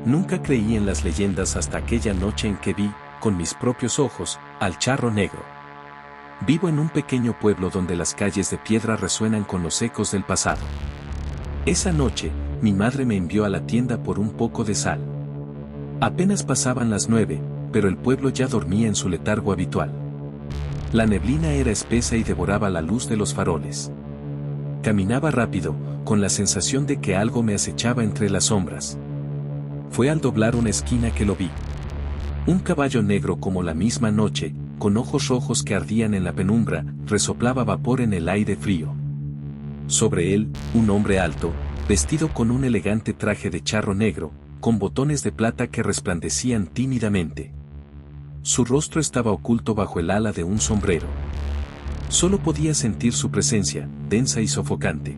Nunca creí en las leyendas hasta aquella noche en que vi, con mis propios ojos, al charro negro. Vivo en un pequeño pueblo donde las calles de piedra resuenan con los ecos del pasado. Esa noche, mi madre me envió a la tienda por un poco de sal. Apenas pasaban las 9, pero el pueblo ya dormía en su letargo habitual. La neblina era espesa y devoraba la luz de los faroles. Caminaba rápido, con la sensación de que algo me acechaba entre las sombras. Fue al doblar una esquina que lo vi. Un caballo negro como la misma noche, con ojos rojos que ardían en la penumbra, resoplaba vapor en el aire frío. Sobre él, un hombre alto, vestido con un elegante traje de charro negro, con botones de plata que resplandecían tímidamente. Su rostro estaba oculto bajo el ala de un sombrero. Solo podía sentir su presencia, densa y sofocante.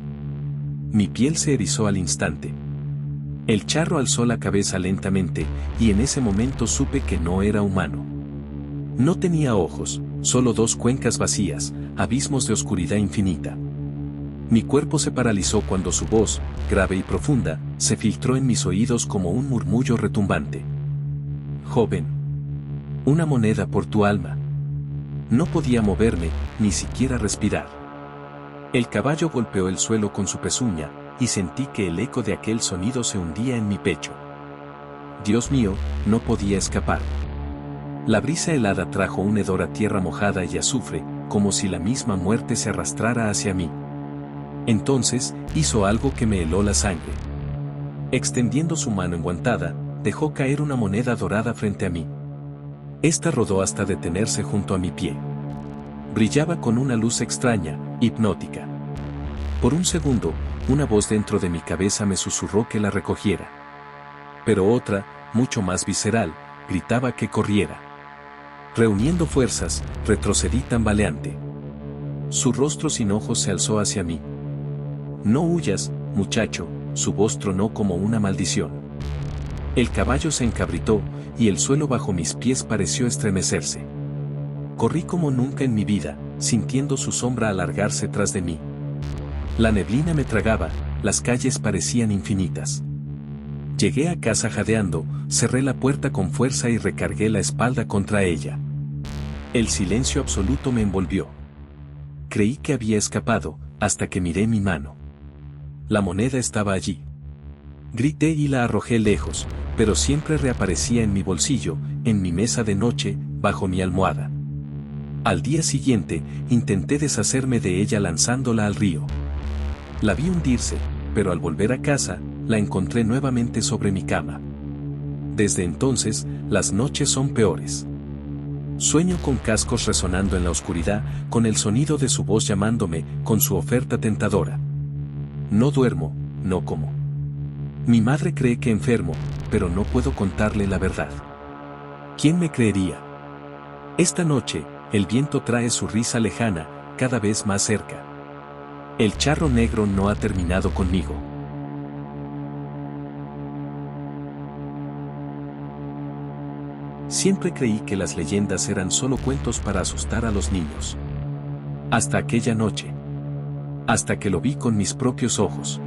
Mi piel se erizó al instante. El charro alzó la cabeza lentamente, y en ese momento supe que no era humano. No tenía ojos, solo dos cuencas vacías, abismos de oscuridad infinita. Mi cuerpo se paralizó cuando su voz, grave y profunda, se filtró en mis oídos como un murmullo retumbante. Joven. Una moneda por tu alma. No podía moverme, ni siquiera respirar. El caballo golpeó el suelo con su pezuña, y sentí que el eco de aquel sonido se hundía en mi pecho. Dios mío, no podía escapar. La brisa helada trajo un hedor a tierra mojada y azufre, como si la misma muerte se arrastrara hacia mí. Entonces, hizo algo que me heló la sangre. Extendiendo su mano enguantada, dejó caer una moneda dorada frente a mí. Esta rodó hasta detenerse junto a mi pie. Brillaba con una luz extraña, hipnótica. Por un segundo, una voz dentro de mi cabeza me susurró que la recogiera. Pero otra, mucho más visceral, gritaba que corriera. Reuniendo fuerzas, retrocedí tambaleante. Su rostro sin ojos se alzó hacia mí. No huyas, muchacho, su voz tronó como una maldición. El caballo se encabritó, y el suelo bajo mis pies pareció estremecerse. Corrí como nunca en mi vida, sintiendo su sombra alargarse tras de mí. La neblina me tragaba, las calles parecían infinitas. Llegué a casa jadeando, cerré la puerta con fuerza y recargué la espalda contra ella. El silencio absoluto me envolvió. Creí que había escapado, hasta que miré mi mano. La moneda estaba allí. Grité y la arrojé lejos, pero siempre reaparecía en mi bolsillo, en mi mesa de noche, bajo mi almohada. Al día siguiente, intenté deshacerme de ella lanzándola al río. La vi hundirse, pero al volver a casa, la encontré nuevamente sobre mi cama. Desde entonces, las noches son peores. Sueño con cascos resonando en la oscuridad, con el sonido de su voz llamándome, con su oferta tentadora. No duermo, no como. Mi madre cree que enfermo, pero no puedo contarle la verdad. ¿Quién me creería? Esta noche, el viento trae su risa lejana, cada vez más cerca. El charro negro no ha terminado conmigo. Siempre creí que las leyendas eran solo cuentos para asustar a los niños. Hasta aquella noche. Hasta que lo vi con mis propios ojos.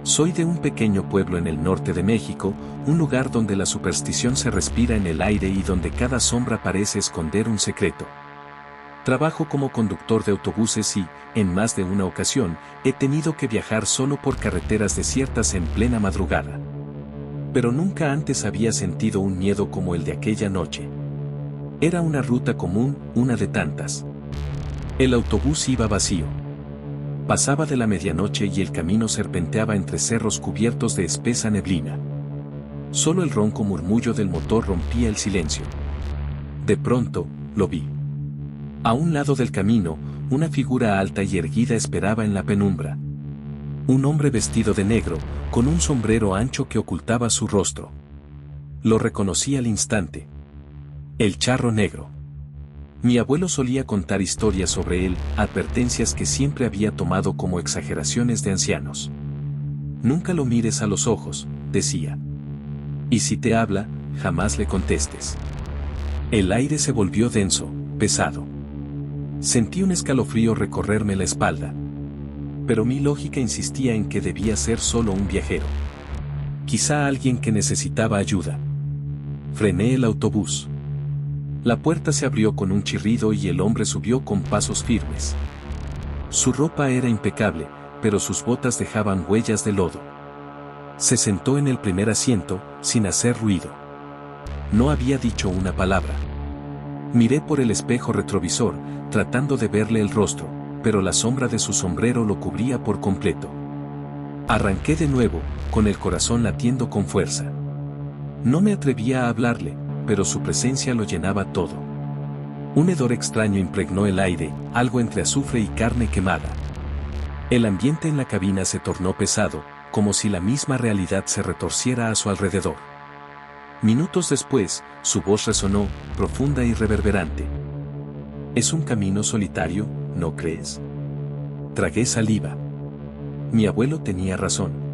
Soy de un pequeño pueblo en el norte de México, un lugar donde la superstición se respira en el aire y donde cada sombra parece esconder un secreto. Trabajo como conductor de autobuses y, en más de una ocasión, he tenido que viajar solo por carreteras desiertas en plena madrugada. Pero nunca antes había sentido un miedo como el de aquella noche. Era una ruta común, una de tantas. El autobús iba vacío. Pasaba de la medianoche y el camino serpenteaba entre cerros cubiertos de espesa neblina. Solo el ronco murmullo del motor rompía el silencio. De pronto, lo vi. A un lado del camino, una figura alta y erguida esperaba en la penumbra. Un hombre vestido de negro, con un sombrero ancho que ocultaba su rostro. Lo reconocí al instante. El charro negro. Mi abuelo solía contar historias sobre él, advertencias que siempre había tomado como exageraciones de ancianos. Nunca lo mires a los ojos, decía. Y si te habla, jamás le contestes. El aire se volvió denso, pesado. Sentí un escalofrío recorrerme la espalda. Pero mi lógica insistía en que debía ser solo un viajero. Quizá alguien que necesitaba ayuda. Frené el autobús. La puerta se abrió con un chirrido y el hombre subió con pasos firmes. Su ropa era impecable, pero sus botas dejaban huellas de lodo. Se sentó en el primer asiento, sin hacer ruido. No había dicho una palabra. Miré por el espejo retrovisor, tratando de verle el rostro, pero la sombra de su sombrero lo cubría por completo. Arranqué de nuevo, con el corazón latiendo con fuerza. No me atrevía a hablarle, pero su presencia lo llenaba todo. Un hedor extraño impregnó el aire, algo entre azufre y carne quemada. El ambiente en la cabina se tornó pesado, como si la misma realidad se retorciera a su alrededor. Minutos después, su voz resonó, profunda y reverberante. «Es un camino solitario, ¿no crees?». Tragué saliva. Mi abuelo tenía razón.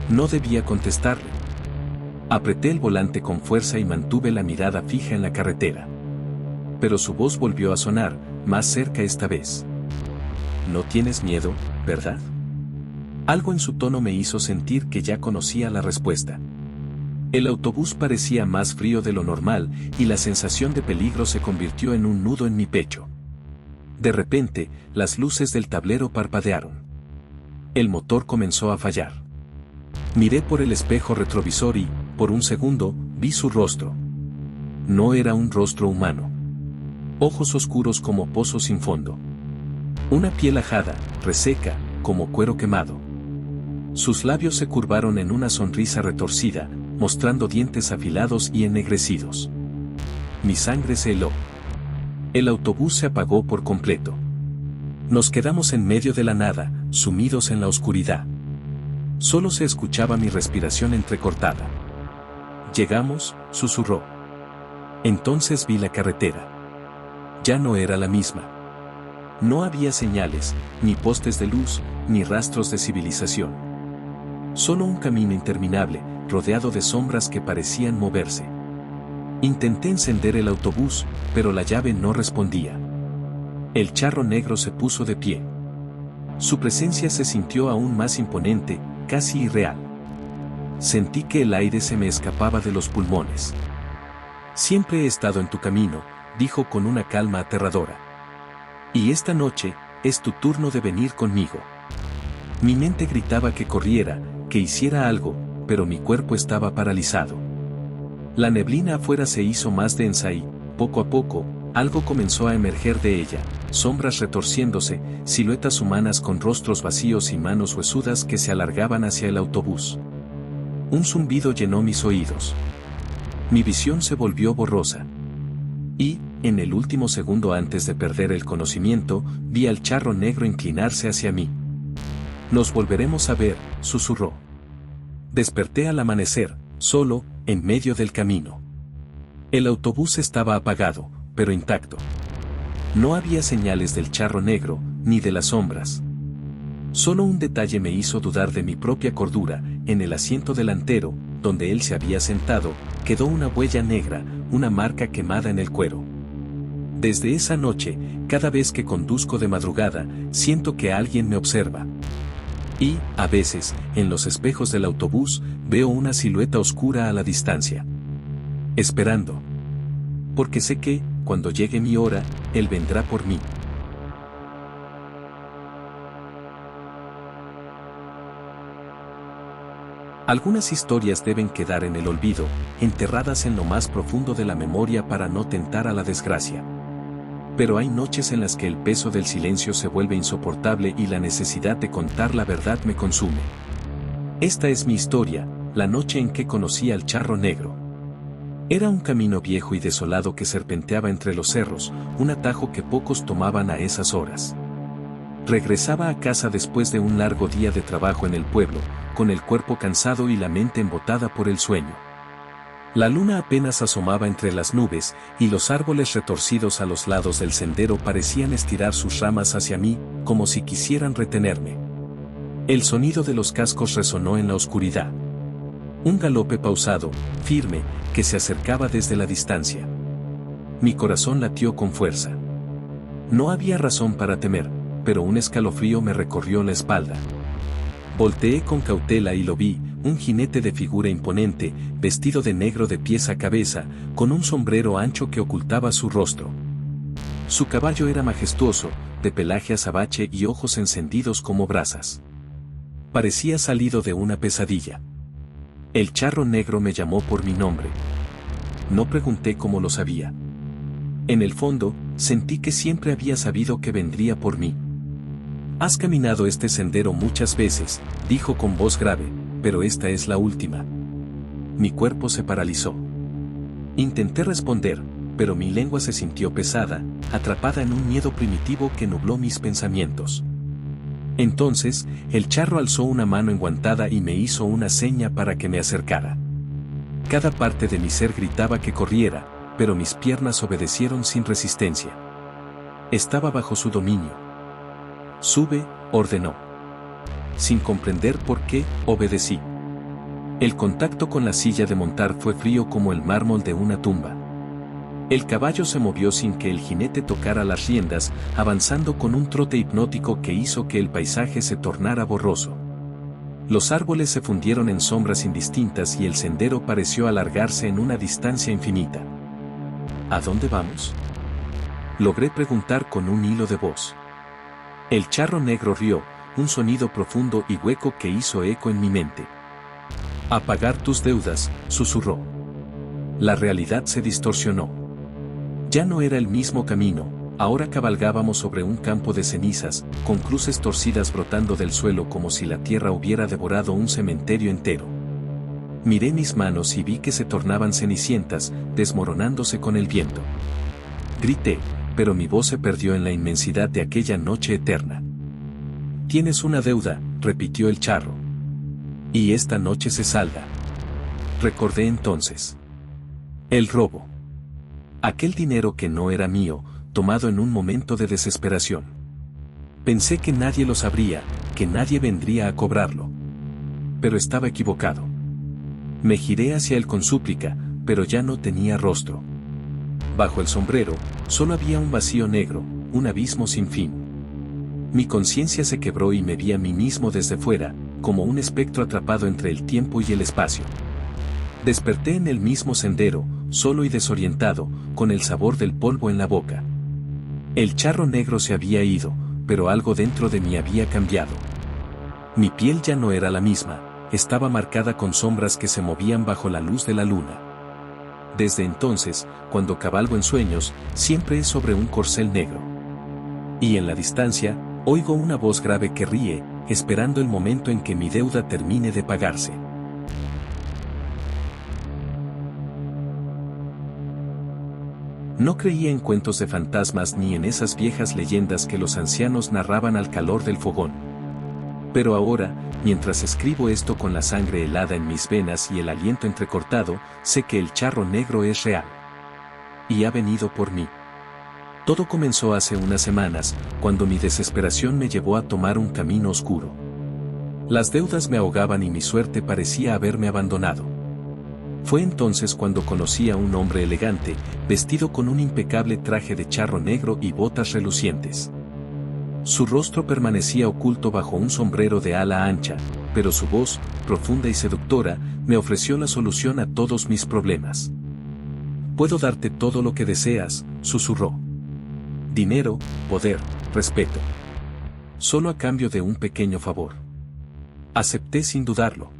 No debía contestarle. Apreté el volante con fuerza y mantuve la mirada fija en la carretera. Pero su voz volvió a sonar, más cerca esta vez. «No tienes miedo, ¿verdad?». Algo en su tono me hizo sentir que ya conocía la respuesta. El autobús parecía más frío de lo normal y la sensación de peligro se convirtió en un nudo en mi pecho. De repente, las luces del tablero parpadearon. El motor comenzó a fallar. Miré por el espejo retrovisor y, por un segundo, vi su rostro. No era un rostro humano. Ojos oscuros como pozos sin fondo. Una piel ajada, reseca, como cuero quemado. Sus labios se curvaron en una sonrisa retorcida, mostrando dientes afilados y ennegrecidos. Mi sangre se heló. El autobús se apagó por completo. Nos quedamos en medio de la nada, sumidos en la oscuridad. Solo se escuchaba mi respiración entrecortada. «Llegamos», susurró. Entonces vi la carretera. Ya no era la misma. No había señales, ni postes de luz, ni rastros de civilización. Solo un camino interminable, rodeado de sombras que parecían moverse. Intenté encender el autobús, pero la llave no respondía. El charro negro se puso de pie. Su presencia se sintió aún más imponente, casi irreal. Sentí que el aire se me escapaba de los pulmones. «Siempre he estado en tu camino», dijo con una calma aterradora. «Y esta noche, es tu turno de venir conmigo». Mi mente gritaba que corriera, que hiciera algo, pero mi cuerpo estaba paralizado. La neblina afuera se hizo más densa y, poco a poco, algo comenzó a emerger de ella, sombras retorciéndose, siluetas humanas con rostros vacíos y manos huesudas que se alargaban hacia el autobús. Un zumbido llenó mis oídos. Mi visión se volvió borrosa. Y, en el último segundo antes de perder el conocimiento, vi al charro negro inclinarse hacia mí. «Nos volveremos a ver», susurró. Desperté al amanecer, solo, en medio del camino. El autobús estaba apagado, pero intacto. No había señales del charro negro, ni de las sombras. Solo un detalle me hizo dudar de mi propia cordura: en el asiento delantero, donde él se había sentado, quedó una huella negra, una marca quemada en el cuero. Desde esa noche, cada vez que conduzco de madrugada, siento que alguien me observa. Y, a veces, en los espejos del autobús, veo una silueta oscura a la distancia. Esperando. Porque sé que, cuando llegue mi hora, él vendrá por mí. Algunas historias deben quedar en el olvido, enterradas en lo más profundo de la memoria para no tentar a la desgracia. Pero hay noches en las que el peso del silencio se vuelve insoportable y la necesidad de contar la verdad me consume. Esta es mi historia, la noche en que conocí al charro negro. Era un camino viejo y desolado que serpenteaba entre los cerros, un atajo que pocos tomaban a esas horas. Regresaba a casa después de un largo día de trabajo en el pueblo, con el cuerpo cansado y la mente embotada por el sueño. La luna apenas asomaba entre las nubes, y los árboles retorcidos a los lados del sendero parecían estirar sus ramas hacia mí, como si quisieran retenerme. El sonido de los cascos resonó en la oscuridad. Un galope pausado, firme, que se acercaba desde la distancia. Mi corazón latió con fuerza. No había razón para temer, pero un escalofrío me recorrió la espalda. Volteé con cautela y lo vi, un jinete de figura imponente, vestido de negro de pies a cabeza, con un sombrero ancho que ocultaba su rostro. Su caballo era majestuoso, de pelaje azabache y ojos encendidos como brasas. Parecía salido de una pesadilla. El charro negro me llamó por mi nombre. No pregunté cómo lo sabía. En el fondo, sentí que siempre había sabido que vendría por mí. «Has caminado este sendero muchas veces», dijo con voz grave, «pero esta es la última». Mi cuerpo se paralizó. Intenté responder, pero mi lengua se sintió pesada, atrapada en un miedo primitivo que nubló mis pensamientos. Entonces, el charro alzó una mano enguantada y me hizo una seña para que me acercara. Cada parte de mi ser gritaba que corriera, pero mis piernas obedecieron sin resistencia. Estaba bajo su dominio. «Sube», ordenó. Sin comprender por qué, obedecí. El contacto con la silla de montar fue frío como el mármol de una tumba. El caballo se movió sin que el jinete tocara las riendas, avanzando con un trote hipnótico que hizo que el paisaje se tornara borroso. Los árboles se fundieron en sombras indistintas y el sendero pareció alargarse en una distancia infinita. «¿A dónde vamos?», logré preguntar con un hilo de voz. El charro negro rió, un sonido profundo y hueco que hizo eco en mi mente. «A pagar tus deudas», susurró. La realidad se distorsionó. Ya no era el mismo camino, ahora cabalgábamos sobre un campo de cenizas, con cruces torcidas brotando del suelo como si la tierra hubiera devorado un cementerio entero. Miré mis manos y vi que se tornaban cenicientas, desmoronándose con el viento. Grité, pero mi voz se perdió en la inmensidad de aquella noche eterna. «Tienes una deuda», repitió el charro. «Y esta noche se salda». Recordé entonces. El robo. Aquel dinero que no era mío, tomado en un momento de desesperación. Pensé que nadie lo sabría, que nadie vendría a cobrarlo. Pero estaba equivocado. Me giré hacia él con súplica, pero ya no tenía rostro. Bajo el sombrero, solo había un vacío negro, un abismo sin fin. Mi conciencia se quebró y me vi a mí mismo desde fuera, como un espectro atrapado entre el tiempo y el espacio. Desperté en el mismo sendero, solo y desorientado, con el sabor del polvo en la boca. El charro negro se había ido, pero algo dentro de mí había cambiado. Mi piel ya no era la misma, estaba marcada con sombras que se movían bajo la luz de la luna. Desde entonces, cuando cabalgo en sueños, siempre es sobre un corcel negro. Y en la distancia, oigo una voz grave que ríe, esperando el momento en que mi deuda termine de pagarse. No creía en cuentos de fantasmas ni en esas viejas leyendas que los ancianos narraban al calor del fogón. Pero ahora, mientras escribo esto con la sangre helada en mis venas y el aliento entrecortado, sé que el charro negro es real. Y ha venido por mí. Todo comenzó hace unas semanas, cuando mi desesperación me llevó a tomar un camino oscuro. Las deudas me ahogaban y mi suerte parecía haberme abandonado. Fue entonces cuando conocí a un hombre elegante, vestido con un impecable traje de charro negro y botas relucientes. Su rostro permanecía oculto bajo un sombrero de ala ancha, pero su voz, profunda y seductora, me ofreció la solución a todos mis problemas. «Puedo darte todo lo que deseas», susurró. «Dinero, poder, respeto. Solo a cambio de un pequeño favor». Acepté sin dudarlo.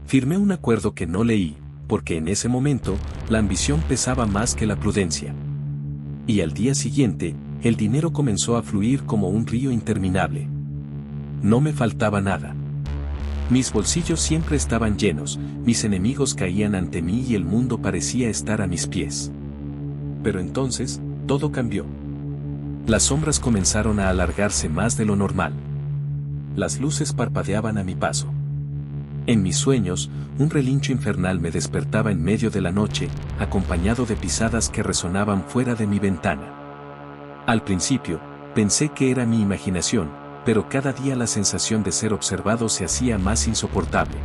Firmé un acuerdo que no leí, porque en ese momento, la ambición pesaba más que la prudencia. Y al día siguiente, el dinero comenzó a fluir como un río interminable. No me faltaba nada. Mis bolsillos siempre estaban llenos, mis enemigos caían ante mí y el mundo parecía estar a mis pies. Pero entonces, todo cambió. Las sombras comenzaron a alargarse más de lo normal. Las luces parpadeaban a mi paso. En mis sueños, un relincho infernal me despertaba en medio de la noche, acompañado de pisadas que resonaban fuera de mi ventana. Al principio, pensé que era mi imaginación, pero cada día la sensación de ser observado se hacía más insoportable.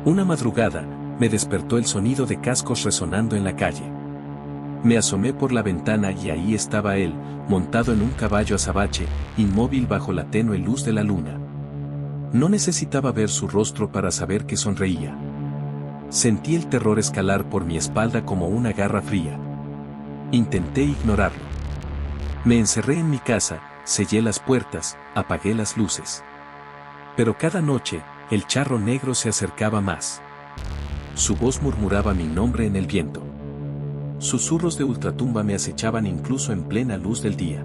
Una madrugada, me despertó el sonido de cascos resonando en la calle. Me asomé por la ventana y ahí estaba él, montado en un caballo azabache, inmóvil bajo la tenue luz de la luna. No necesitaba ver su rostro para saber que sonreía. Sentí el terror escalar por mi espalda como una garra fría. Intenté ignorarlo. Me encerré en mi casa, sellé las puertas, apagué las luces. Pero cada noche, el charro negro se acercaba más. Su voz murmuraba mi nombre en el viento. Susurros de ultratumba me acechaban incluso en plena luz del día.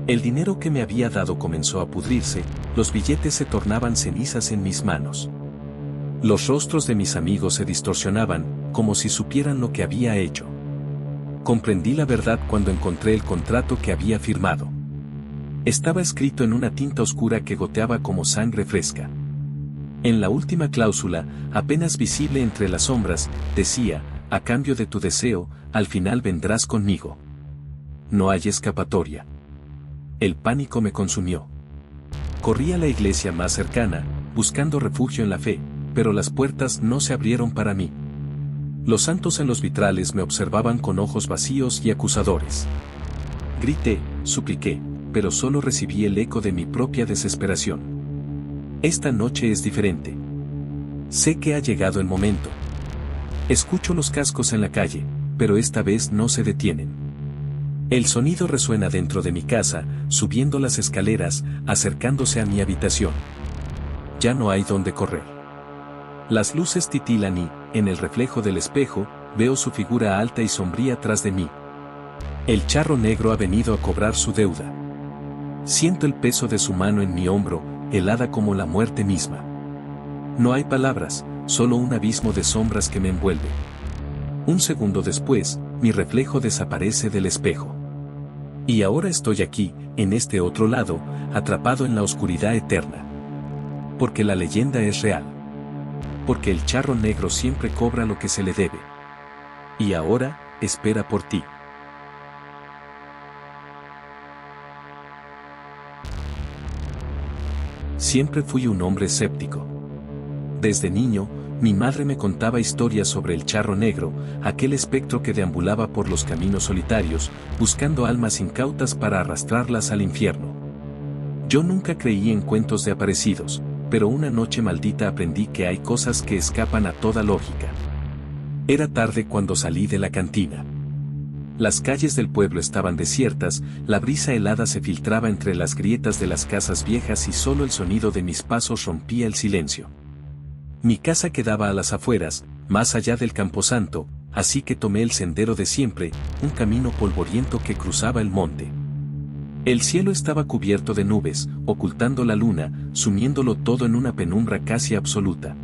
El dinero que me había dado comenzó a pudrirse, los billetes se tornaban cenizas en mis manos. Los rostros de mis amigos se distorsionaban, como si supieran lo que había hecho. Comprendí la verdad cuando encontré el contrato que había firmado. Estaba escrito en una tinta oscura que goteaba como sangre fresca. En la última cláusula, apenas visible entre las sombras, decía: a cambio de tu deseo, al final vendrás conmigo. No hay escapatoria. El pánico me consumió. Corrí a la iglesia más cercana, buscando refugio en la fe, pero las puertas no se abrieron para mí. Los santos en los vitrales me observaban con ojos vacíos y acusadores. Grité, supliqué, pero solo recibí el eco de mi propia desesperación. Esta noche es diferente. Sé que ha llegado el momento. Escucho los cascos en la calle, pero esta vez no se detienen. El sonido resuena dentro de mi casa, subiendo las escaleras, acercándose a mi habitación. Ya no hay dónde correr. Las luces titilan y, en el reflejo del espejo, veo su figura alta y sombría tras de mí. El charro negro ha venido a cobrar su deuda. Siento el peso de su mano en mi hombro, helada como la muerte misma. No hay palabras, solo un abismo de sombras que me envuelve. Un segundo después, mi reflejo desaparece del espejo. Y ahora estoy aquí, en este otro lado, atrapado en la oscuridad eterna. Porque la leyenda es real. Porque el charro negro siempre cobra lo que se le debe. Y ahora, espera por ti. Siempre fui un hombre escéptico. Desde niño, mi madre me contaba historias sobre el charro negro, aquel espectro que deambulaba por los caminos solitarios, buscando almas incautas para arrastrarlas al infierno. Yo nunca creí en cuentos de aparecidos, pero una noche maldita aprendí que hay cosas que escapan a toda lógica. Era tarde cuando salí de la cantina. Las calles del pueblo estaban desiertas, la brisa helada se filtraba entre las grietas de las casas viejas y solo el sonido de mis pasos rompía el silencio. Mi casa quedaba a las afueras, más allá del camposanto, así que tomé el sendero de siempre, un camino polvoriento que cruzaba el monte. El cielo estaba cubierto de nubes, ocultando la luna, sumiéndolo todo en una penumbra casi absoluta.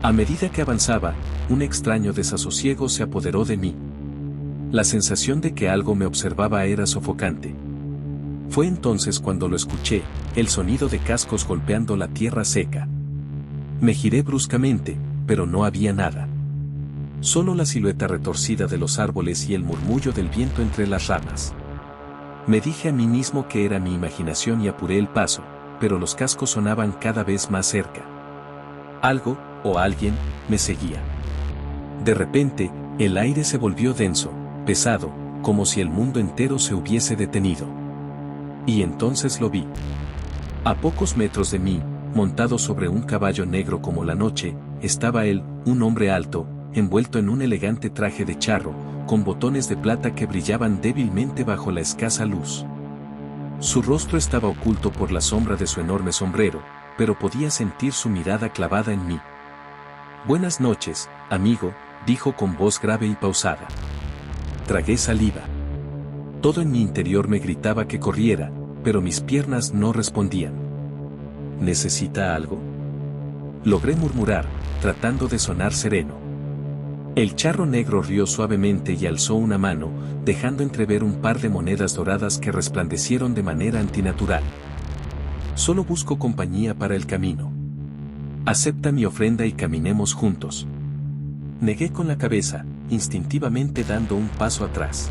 A medida que avanzaba, un extraño desasosiego se apoderó de mí. La sensación de que algo me observaba era sofocante. Fue entonces cuando lo escuché, el sonido de cascos golpeando la tierra seca. Me giré bruscamente, pero no había nada. Solo la silueta retorcida de los árboles y el murmullo del viento entre las ramas. Me dije a mí mismo que era mi imaginación y apuré el paso, pero los cascos sonaban cada vez más cerca. Algo, o alguien, me seguía. De repente, el aire se volvió denso, pesado, como si el mundo entero se hubiese detenido. Y entonces lo vi. A pocos metros de mí, montado sobre un caballo negro como la noche, estaba él, un hombre alto, envuelto en un elegante traje de charro, con botones de plata que brillaban débilmente bajo la escasa luz. Su rostro estaba oculto por la sombra de su enorme sombrero, pero podía sentir su mirada clavada en mí. «Buenas noches, amigo», dijo con voz grave y pausada. Tragué saliva. Todo en mi interior me gritaba que corriera, pero mis piernas no respondían. ¿Necesita algo?, logré murmurar, tratando de sonar sereno. El charro negro rió suavemente y alzó una mano, dejando entrever un par de monedas doradas que resplandecieron de manera antinatural. Solo busco compañía para el camino. Acepta mi ofrenda y caminemos juntos. Negué con la cabeza, instintivamente dando un paso atrás.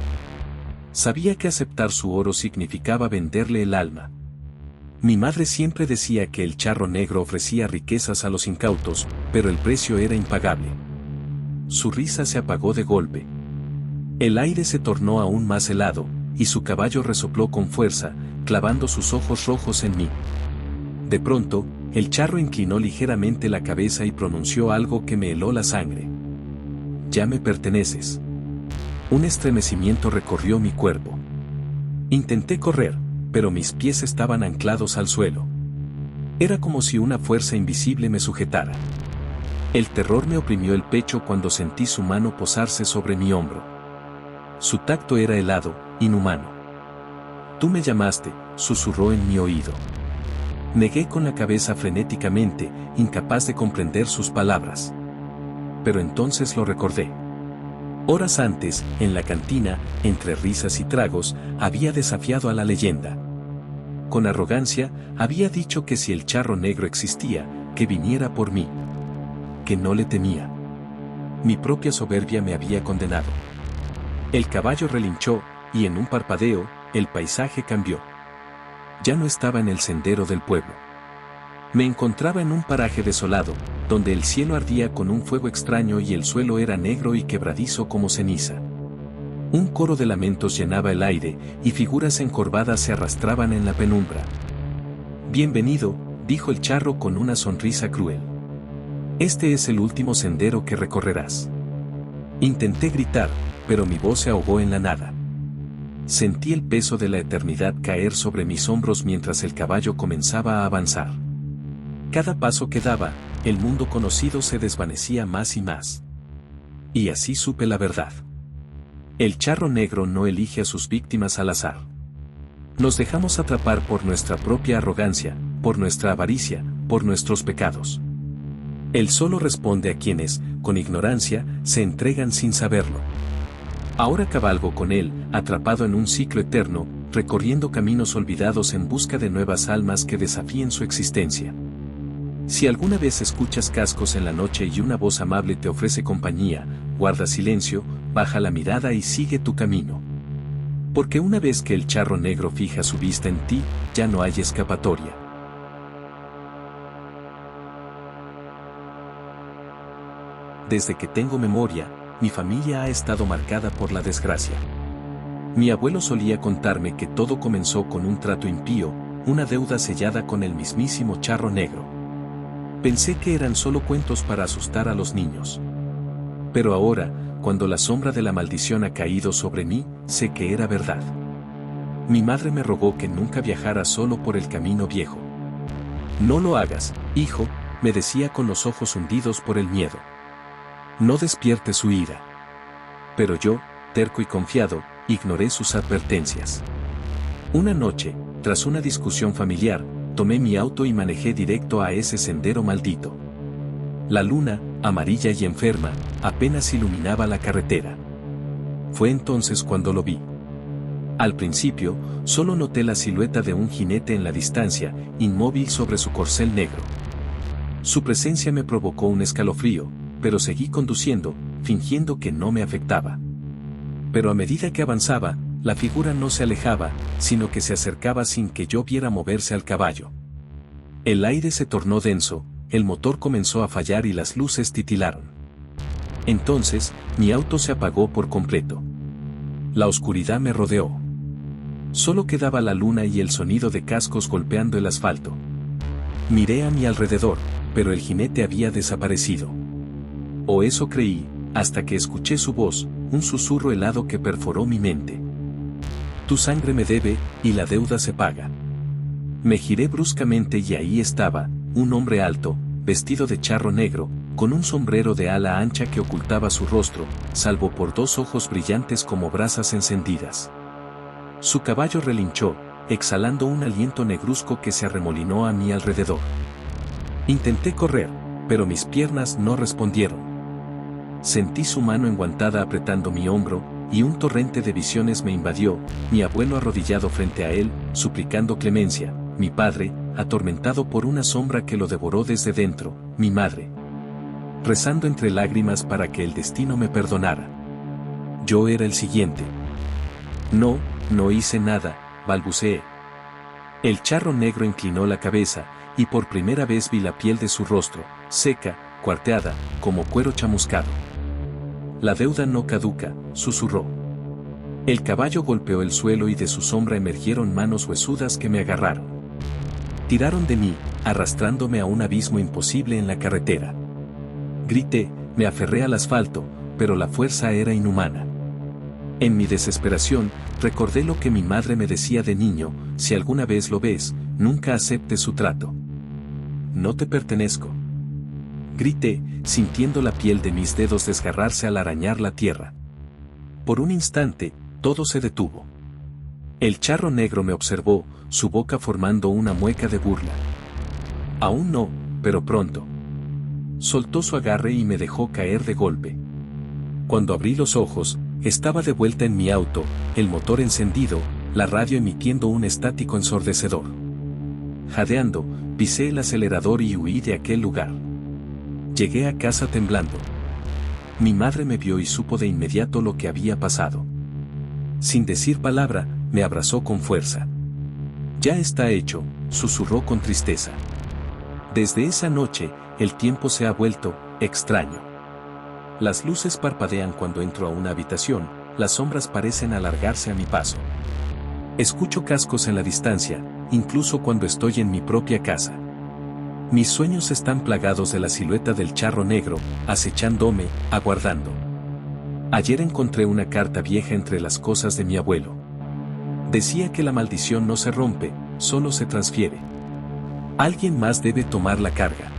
Sabía que aceptar su oro significaba venderle el alma. Mi madre siempre decía que el charro negro ofrecía riquezas a los incautos, pero el precio era impagable. Su risa se apagó de golpe. El aire se tornó aún más helado, y su caballo resopló con fuerza, clavando sus ojos rojos en mí. De pronto, El charro inclinó ligeramente la cabeza y pronunció algo que me heló la sangre. Ya me perteneces. Un estremecimiento recorrió mi cuerpo. Intenté correr, pero mis pies estaban anclados al suelo. Era como si una fuerza invisible me sujetara. El terror me oprimió el pecho cuando sentí su mano posarse sobre mi hombro. Su tacto era helado, inhumano. Tú me llamaste, susurró en mi oído. Negué con la cabeza frenéticamente, incapaz de comprender sus palabras. Pero entonces lo recordé. Horas antes, en la cantina, entre risas y tragos, había desafiado a la leyenda. Con arrogancia, había dicho que si el charro negro existía, que viniera por mí. Que no le temía. Mi propia soberbia me había condenado. El caballo relinchó, y en un parpadeo, el paisaje cambió. Ya no estaba en el sendero del pueblo. Me encontraba en un paraje desolado, donde el cielo ardía con un fuego extraño y el suelo era negro y quebradizo como ceniza. Un coro de lamentos llenaba el aire, y figuras encorvadas se arrastraban en la penumbra. Bienvenido, dijo el charro con una sonrisa cruel. Este es el último sendero que recorrerás. Intenté gritar, pero mi voz se ahogó en la nada. Sentí el peso de la eternidad caer sobre mis hombros mientras el caballo comenzaba a avanzar. Cada paso que daba, el mundo conocido se desvanecía más y más. Y así supe la verdad. El charro negro no elige a sus víctimas al azar. Nos dejamos atrapar por nuestra propia arrogancia, por nuestra avaricia, por nuestros pecados. Él solo responde a quienes, con ignorancia, se entregan sin saberlo. Ahora cabalgo con él, atrapado en un ciclo eterno, recorriendo caminos olvidados en busca de nuevas almas que desafíen su existencia. Si alguna vez escuchas cascos en la noche y una voz amable te ofrece compañía, guarda silencio, baja la mirada y sigue tu camino. Porque una vez que el charro negro fija su vista en ti, ya no hay escapatoria. Desde que tengo memoria, mi familia ha estado marcada por la desgracia. Mi abuelo solía contarme que todo comenzó con un trato impío, una deuda sellada con el mismísimo charro negro. Pensé que eran solo cuentos para asustar a los niños. Pero ahora, cuando la sombra de la maldición ha caído sobre mí, sé que era verdad. Mi madre me rogó que nunca viajara solo por el camino viejo. No lo hagas, hijo, me decía con los ojos hundidos por el miedo. No despiertes su ira. Pero yo, terco y confiado, ignoré sus advertencias. Una noche, tras una discusión familiar, tomé mi auto y manejé directo a ese sendero maldito. La luna, amarilla y enferma, apenas iluminaba la carretera. Fue entonces cuando lo vi. Al principio, solo noté la silueta de un jinete en la distancia, inmóvil sobre su corcel negro. Su presencia me provocó un escalofrío, pero seguí conduciendo, fingiendo que no me afectaba. Pero a medida que avanzaba, la figura no se alejaba, sino que se acercaba sin que yo viera moverse al caballo. El aire se tornó denso, el motor comenzó a fallar y las luces titilaron. Entonces, mi auto se apagó por completo. La oscuridad me rodeó. Solo quedaba la luna y el sonido de cascos golpeando el asfalto. Miré a mi alrededor, pero el jinete había desaparecido. O eso creí, hasta que escuché su voz, un susurro helado que perforó mi mente. Tu sangre me debe, y la deuda se paga. Me giré bruscamente y ahí estaba, un hombre alto, vestido de charro negro, con un sombrero de ala ancha que ocultaba su rostro, salvo por dos ojos brillantes como brasas encendidas. Su caballo relinchó, exhalando un aliento negruzco que se arremolinó a mi alrededor. Intenté correr, pero mis piernas no respondieron. Sentí su mano enguantada apretando mi hombro, y un torrente de visiones me invadió, mi abuelo arrodillado frente a él, suplicando clemencia, mi padre, atormentado por una sombra que lo devoró desde dentro, mi madre, rezando entre lágrimas para que el destino me perdonara. Yo era el siguiente. No hice nada, balbuceé. El charro negro inclinó la cabeza, y por primera vez vi la piel de su rostro, seca, cuarteada, como cuero chamuscado. La deuda no caduca, susurró. El caballo golpeó el suelo y de su sombra emergieron manos huesudas que me agarraron. Tiraron de mí, arrastrándome a un abismo imposible en la carretera. Grité, me aferré al asfalto, pero la fuerza era inhumana. En mi desesperación, recordé lo que mi madre me decía de niño: si alguna vez lo ves, nunca aceptes su trato. No te pertenezco. Grité, sintiendo la piel de mis dedos desgarrarse al arañar la tierra. Por un instante, todo se detuvo. El charro negro me observó, su boca formando una mueca de burla. Aún no, pero pronto. Soltó su agarre y me dejó caer de golpe. Cuando abrí los ojos, estaba de vuelta en mi auto, el motor encendido, la radio emitiendo un estático ensordecedor. Jadeando, pisé el acelerador y huí de aquel lugar. Llegué a casa temblando. Mi madre me vio y supo de inmediato lo que había pasado. Sin decir palabra, me abrazó con fuerza. Ya está hecho, susurró con tristeza. Desde esa noche, el tiempo se ha vuelto extraño. Las luces parpadean cuando entro a una habitación, las sombras parecen alargarse a mi paso. Escucho cascos en la distancia, incluso cuando estoy en mi propia casa. Mis sueños están plagados de la silueta del charro negro, acechándome, aguardando. Ayer encontré una carta vieja entre las cosas de mi abuelo. Decía que la maldición no se rompe, solo se transfiere. Alguien más debe tomar la carga.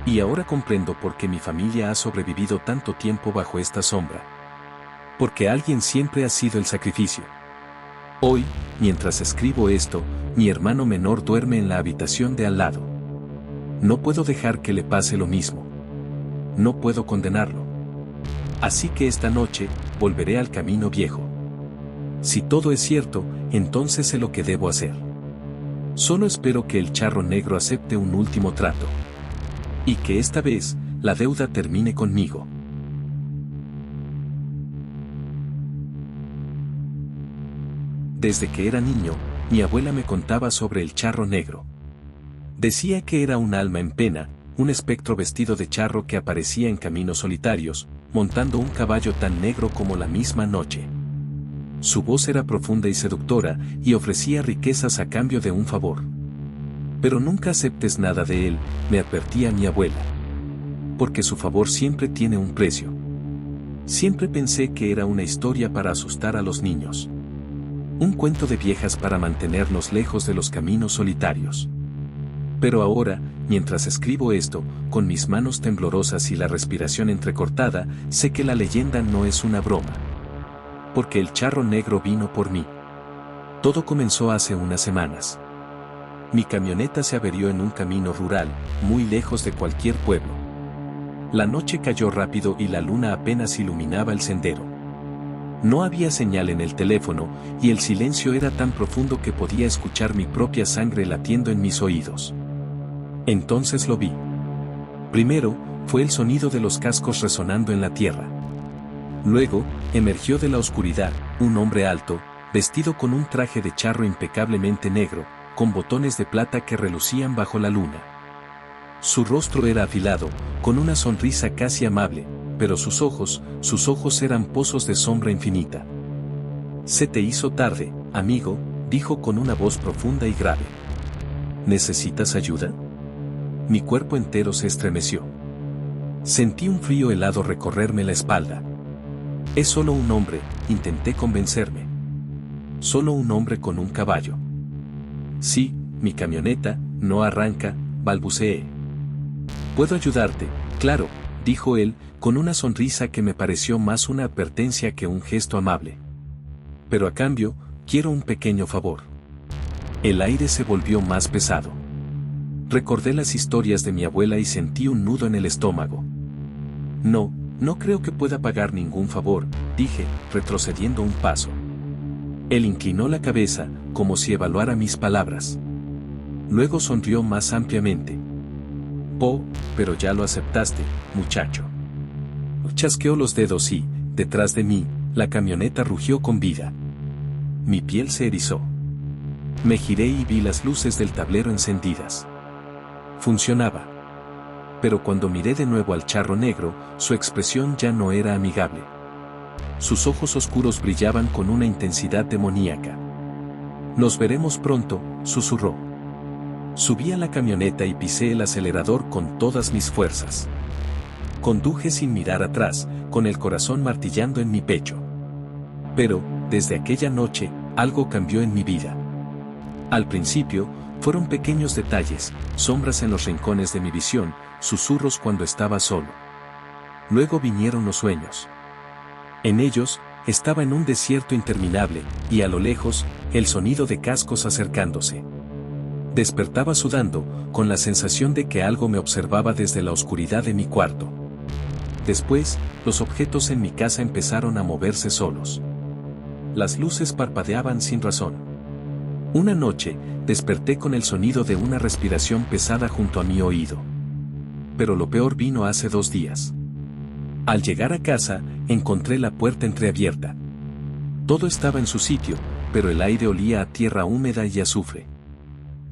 Y ahora comprendo por qué mi familia ha sobrevivido tanto tiempo bajo esta sombra. Porque alguien siempre ha sido el sacrificio. Hoy, mientras escribo esto, mi hermano menor duerme en la habitación de al lado. No puedo dejar que le pase lo mismo. No puedo condenarlo. Así que esta noche, volveré al camino viejo. Si todo es cierto, entonces sé lo que debo hacer. Solo espero que el charro negro acepte un último trato. Y que esta vez, la deuda termine conmigo. Desde que era niño, mi abuela me contaba sobre el charro negro. Decía que era un alma en pena, un espectro vestido de charro que aparecía en caminos solitarios, montando un caballo tan negro como la misma noche. Su voz era profunda y seductora, y ofrecía riquezas a cambio de un favor. Pero nunca aceptes nada de él, me advertía mi abuela. Porque su favor siempre tiene un precio. Siempre pensé que era una historia para asustar a los niños. Un cuento de viejas para mantenernos lejos de los caminos solitarios. Pero ahora, mientras escribo esto, con mis manos temblorosas y la respiración entrecortada, sé que la leyenda no es una broma. Porque el charro negro vino por mí. Todo comenzó hace unas semanas. Mi camioneta se averió en un camino rural, muy lejos de cualquier pueblo. La noche cayó rápido y la luna apenas iluminaba el sendero. No había señal en el teléfono, y el silencio era tan profundo que podía escuchar mi propia sangre latiendo en mis oídos. Entonces lo vi. Primero, fue el sonido de los cascos resonando en la tierra. Luego, emergió de la oscuridad, un hombre alto, vestido con un traje de charro impecablemente negro, con botones de plata que relucían bajo la luna. Su rostro era afilado, con una sonrisa casi amable, pero sus ojos eran pozos de sombra infinita. Se te hizo tarde, amigo, dijo con una voz profunda y grave. ¿Necesitas ayuda? Mi cuerpo entero se estremeció. Sentí un frío helado recorrerme la espalda. Es solo un hombre, intenté convencerme. Solo un hombre con un caballo. Sí, mi camioneta no arranca, balbuceé. Puedo ayudarte, claro, dijo él, con una sonrisa que me pareció más una advertencia que un gesto amable. Pero a cambio, quiero un pequeño favor. El aire se volvió más pesado. Recordé las historias de mi abuela y sentí un nudo en el estómago. No creo que pueda pagar ningún favor, dije, retrocediendo un paso. Él inclinó la cabeza, como si evaluara mis palabras. Luego sonrió más ampliamente. Oh, pero ya lo aceptaste, muchacho. Chasqueó los dedos y, detrás de mí, la camioneta rugió con vida. Mi piel se erizó. Me giré y vi las luces del tablero encendidas. Funcionaba. Pero cuando miré de nuevo al charro negro, su expresión ya no era amigable. Sus ojos oscuros brillaban con una intensidad demoníaca. Nos veremos pronto, susurró. Subí a la camioneta y pisé el acelerador con todas mis fuerzas. Conduje sin mirar atrás, con el corazón martillando en mi pecho. Pero, desde aquella noche, algo cambió en mi vida. Al principio, fueron pequeños detalles, sombras en los rincones de mi visión, susurros cuando estaba solo. Luego vinieron los sueños. En ellos, estaba en un desierto interminable, y a lo lejos, el sonido de cascos acercándose. Despertaba sudando, con la sensación de que algo me observaba desde la oscuridad de mi cuarto. Después, los objetos en mi casa empezaron a moverse solos. Las luces parpadeaban sin razón. Una noche, desperté con el sonido de una respiración pesada junto a mi oído. Pero lo peor vino hace 2 días. Al llegar a casa, encontré la puerta entreabierta. Todo estaba en su sitio, pero el aire olía a tierra húmeda y azufre.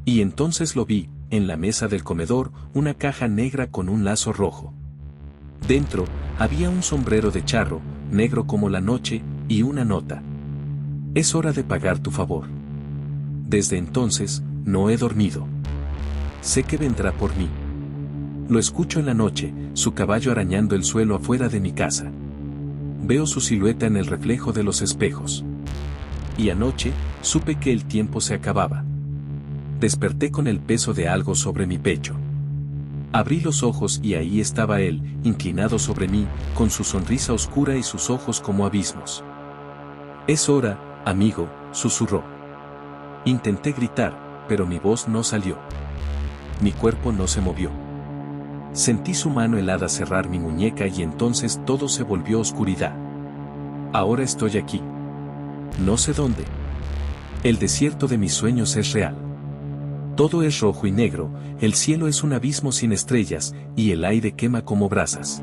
Y entonces lo vi, en la mesa del comedor, una caja negra con un lazo rojo. Dentro, había un sombrero de charro, negro como la noche, y una nota. Es hora de pagar tu favor. Desde entonces, no he dormido. Sé que vendrá por mí. Lo escucho en la noche, su caballo arañando el suelo afuera de mi casa. Veo su silueta en el reflejo de los espejos. Y anoche, supe que el tiempo se acababa. Desperté con el peso de algo sobre mi pecho. Abrí los ojos y ahí estaba él, inclinado sobre mí, con su sonrisa oscura y sus ojos como abismos. Es hora, amigo, susurró. Intenté gritar, pero mi voz no salió. Mi cuerpo no se movió. Sentí su mano helada cerrar mi muñeca y entonces todo se volvió oscuridad. Ahora estoy aquí. No sé dónde. El desierto de mis sueños es real. Todo es rojo y negro, el cielo es un abismo sin estrellas, y el aire quema como brasas.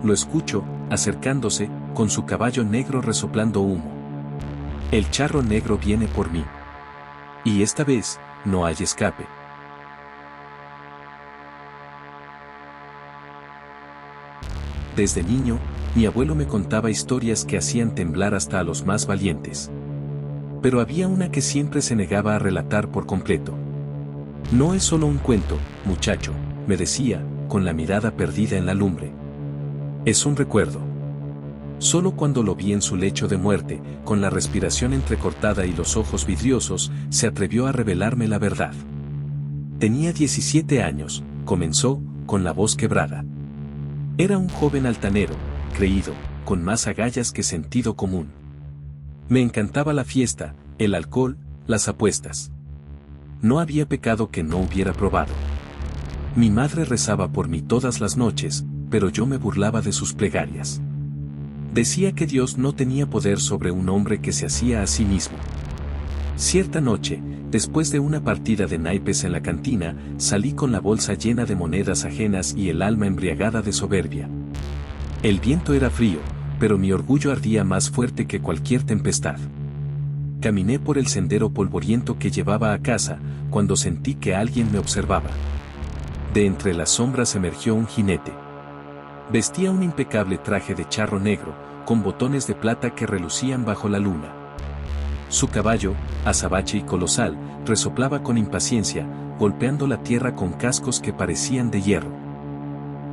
Lo escucho, acercándose, con su caballo negro resoplando humo. El charro negro viene por mí. Y esta vez, no hay escape. Desde niño, mi abuelo me contaba historias que hacían temblar hasta a los más valientes. Pero había una que siempre se negaba a relatar por completo. No es solo un cuento, muchacho, me decía, con la mirada perdida en la lumbre. Es un recuerdo. Solo cuando lo vi en su lecho de muerte, con la respiración entrecortada y los ojos vidriosos, se atrevió a revelarme la verdad. Tenía 17 años, comenzó, con la voz quebrada. Era un joven altanero, creído, con más agallas que sentido común. Me encantaba la fiesta, el alcohol, las apuestas. No había pecado que no hubiera probado. Mi madre rezaba por mí todas las noches, pero yo me burlaba de sus plegarias. Decía que Dios no tenía poder sobre un hombre que se hacía a sí mismo. Cierta noche, después de una partida de naipes en la cantina, salí con la bolsa llena de monedas ajenas y el alma embriagada de soberbia. El viento era frío, pero mi orgullo ardía más fuerte que cualquier tempestad. Caminé por el sendero polvoriento que llevaba a casa, cuando sentí que alguien me observaba. De entre las sombras emergió un jinete. Vestía un impecable traje de charro negro, con botones de plata que relucían bajo la luna. Su caballo, azabache y colosal, resoplaba con impaciencia, golpeando la tierra con cascos que parecían de hierro.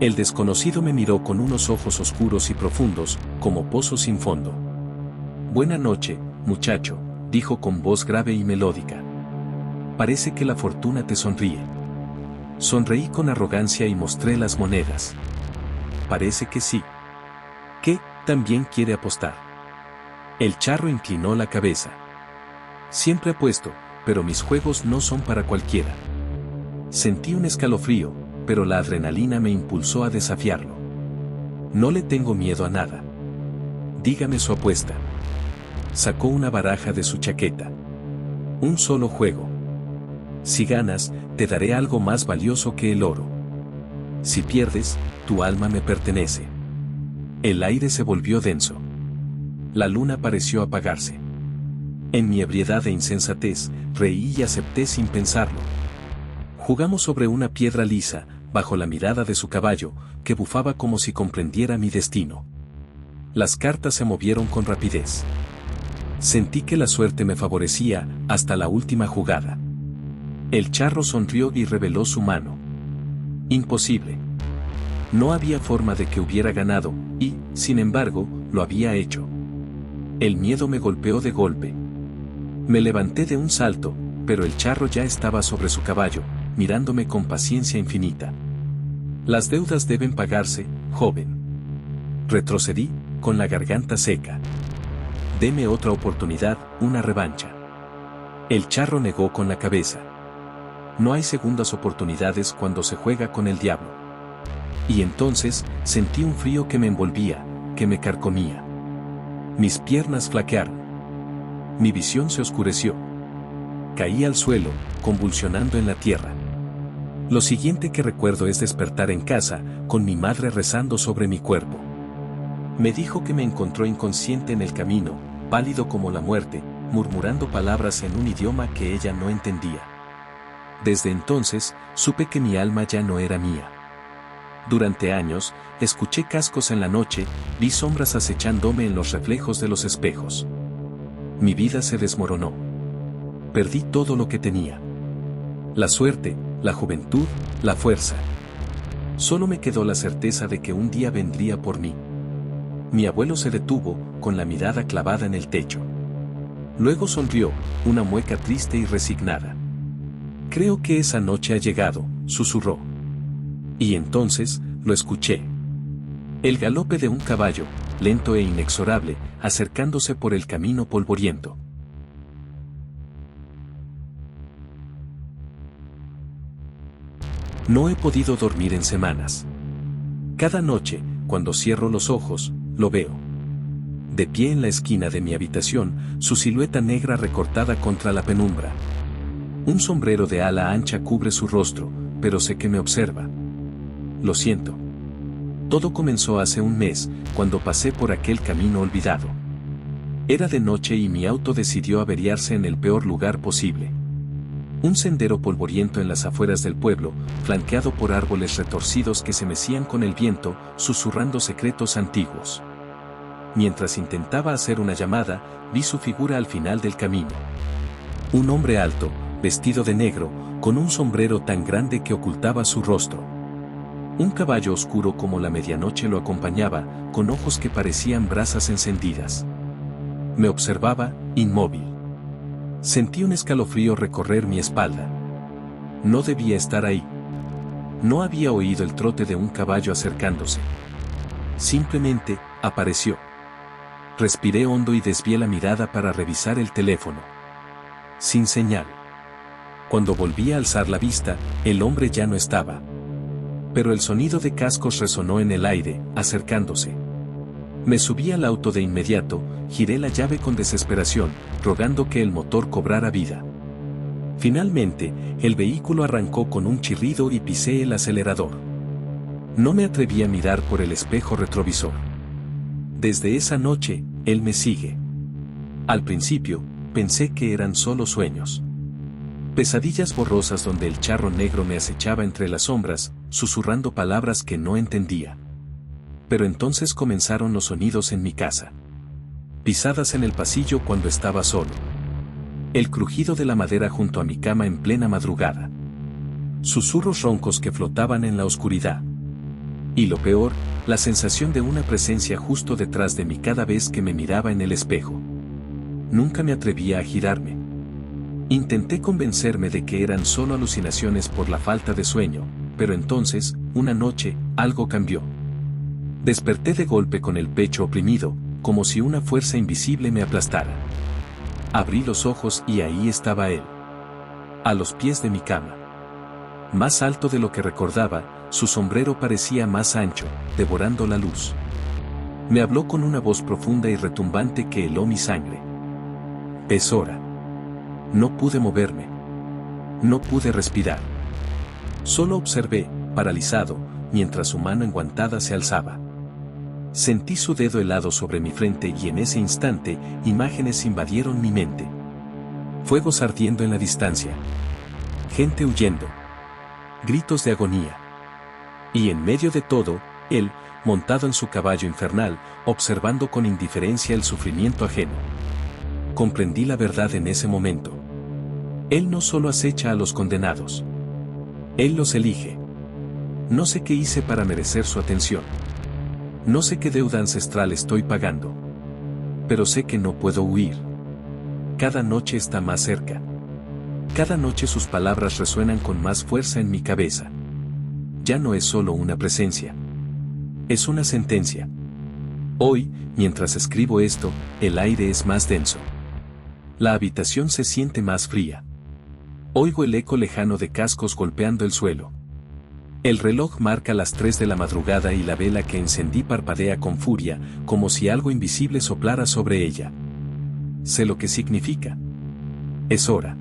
El desconocido me miró con unos ojos oscuros y profundos, como pozos sin fondo. «Buena noche, muchacho», dijo con voz grave y melódica. «Parece que la fortuna te sonríe». Sonreí con arrogancia y mostré las monedas. «Parece que sí». «¿Qué, también quiere apostar?» El charro inclinó la cabeza. «Siempre apuesto, pero mis juegos no son para cualquiera». Sentí un escalofrío, pero la adrenalina me impulsó a desafiarlo. «No le tengo miedo a nada. Dígame su apuesta». Sacó una baraja de su chaqueta. «Un solo juego. Si ganas, te daré algo más valioso que el oro. Si pierdes, tu alma me pertenece». El aire se volvió denso. La luna pareció apagarse. En mi ebriedad e insensatez, reí y acepté sin pensarlo. Jugamos sobre una piedra lisa, bajo la mirada de su caballo, que bufaba como si comprendiera mi destino. Las cartas se movieron con rapidez. Sentí que la suerte me favorecía, hasta la última jugada. El charro sonrió y reveló su mano. Imposible. No había forma de que hubiera ganado, y, sin embargo, lo había hecho. El miedo me golpeó de golpe. Me levanté de un salto, pero el charro ya estaba sobre su caballo, mirándome con paciencia infinita. Las deudas deben pagarse, joven. Retrocedí, con la garganta seca. Deme otra oportunidad, una revancha. El charro negó con la cabeza. No hay segundas oportunidades cuando se juega con el diablo. Y entonces, sentí un frío que me envolvía, que me carcomía. Mis piernas flaquearon. Mi visión se oscureció. Caí al suelo, convulsionando en la tierra. Lo siguiente que recuerdo es despertar en casa, con mi madre rezando sobre mi cuerpo. Me dijo que me encontró inconsciente en el camino, pálido como la muerte, murmurando palabras en un idioma que ella no entendía. Desde entonces, supe que mi alma ya no era mía. Durante años, escuché cascos en la noche, vi sombras acechándome en los reflejos de los espejos. Mi vida se desmoronó. Perdí todo lo que tenía. La suerte, la juventud, la fuerza. Solo me quedó la certeza de que un día vendría por mí. Mi abuelo se detuvo, con la mirada clavada en el techo. Luego sonrió, una mueca triste y resignada. Creo que esa noche ha llegado, susurró. Y entonces, lo escuché. El galope de un caballo, lento e inexorable, acercándose por el camino polvoriento. No he podido dormir en semanas. Cada noche, cuando cierro los ojos, lo veo. De pie en la esquina de mi habitación, su silueta negra recortada contra la penumbra. Un sombrero de ala ancha cubre su rostro, pero sé que me observa. Lo siento. Todo comenzó hace un mes, cuando pasé por aquel camino olvidado. Era de noche y mi auto decidió averiarse en el peor lugar posible. Un sendero polvoriento en las afueras del pueblo, flanqueado por árboles retorcidos que se mecían con el viento, susurrando secretos antiguos. Mientras intentaba hacer una llamada, vi su figura al final del camino. Un hombre alto, vestido de negro, con un sombrero tan grande que ocultaba su rostro. Un caballo oscuro como la medianoche lo acompañaba, con ojos que parecían brasas encendidas. Me observaba, inmóvil. Sentí un escalofrío recorrer mi espalda. No debía estar ahí. No había oído el trote de un caballo acercándose. Simplemente, apareció. Respiré hondo y desvié la mirada para revisar el teléfono. Sin señal. Cuando volví a alzar la vista, el hombre ya no estaba. Pero el sonido de cascos resonó en el aire, acercándose. Me subí al auto de inmediato, giré la llave con desesperación, rogando que el motor cobrara vida. Finalmente, el vehículo arrancó con un chirrido y pisé el acelerador. No me atreví a mirar por el espejo retrovisor. Desde esa noche, él me sigue. Al principio, pensé que eran solo sueños. Pesadillas borrosas donde el charro negro me acechaba entre las sombras, susurrando palabras que no entendía. Pero entonces comenzaron los sonidos en mi casa. Pisadas en el pasillo cuando estaba solo. El crujido de la madera junto a mi cama en plena madrugada. Susurros roncos que flotaban en la oscuridad. Y lo peor, la sensación de una presencia justo detrás de mí cada vez que me miraba en el espejo. Nunca me atrevía a girarme. Intenté convencerme de que eran solo alucinaciones por la falta de sueño, pero entonces, una noche, algo cambió. Desperté de golpe con el pecho oprimido, como si una fuerza invisible me aplastara. Abrí los ojos y ahí estaba él. A los pies de mi cama. Más alto de lo que recordaba, su sombrero parecía más ancho, devorando la luz. Me habló con una voz profunda y retumbante que heló mi sangre. Es hora. No pude moverme. No pude respirar. Solo observé, paralizado, mientras su mano enguantada se alzaba. Sentí su dedo helado sobre mi frente y en ese instante, imágenes invadieron mi mente. Fuegos ardiendo en la distancia. Gente huyendo. Gritos de agonía. Y en medio de todo, él, montado en su caballo infernal, observando con indiferencia el sufrimiento ajeno. Comprendí la verdad en ese momento. Él no solo acecha a los condenados. Él los elige. No sé qué hice para merecer su atención. No sé qué deuda ancestral estoy pagando. Pero sé que no puedo huir. Cada noche está más cerca. Cada noche sus palabras resuenan con más fuerza en mi cabeza. Ya no es solo una presencia. Es una sentencia. Hoy, mientras escribo esto, el aire es más denso. La habitación se siente más fría. Oigo el eco lejano de cascos golpeando el suelo. El reloj marca las 3 de la madrugada y la vela que encendí parpadea con furia, como si algo invisible soplara sobre ella. Sé lo que significa. Es hora.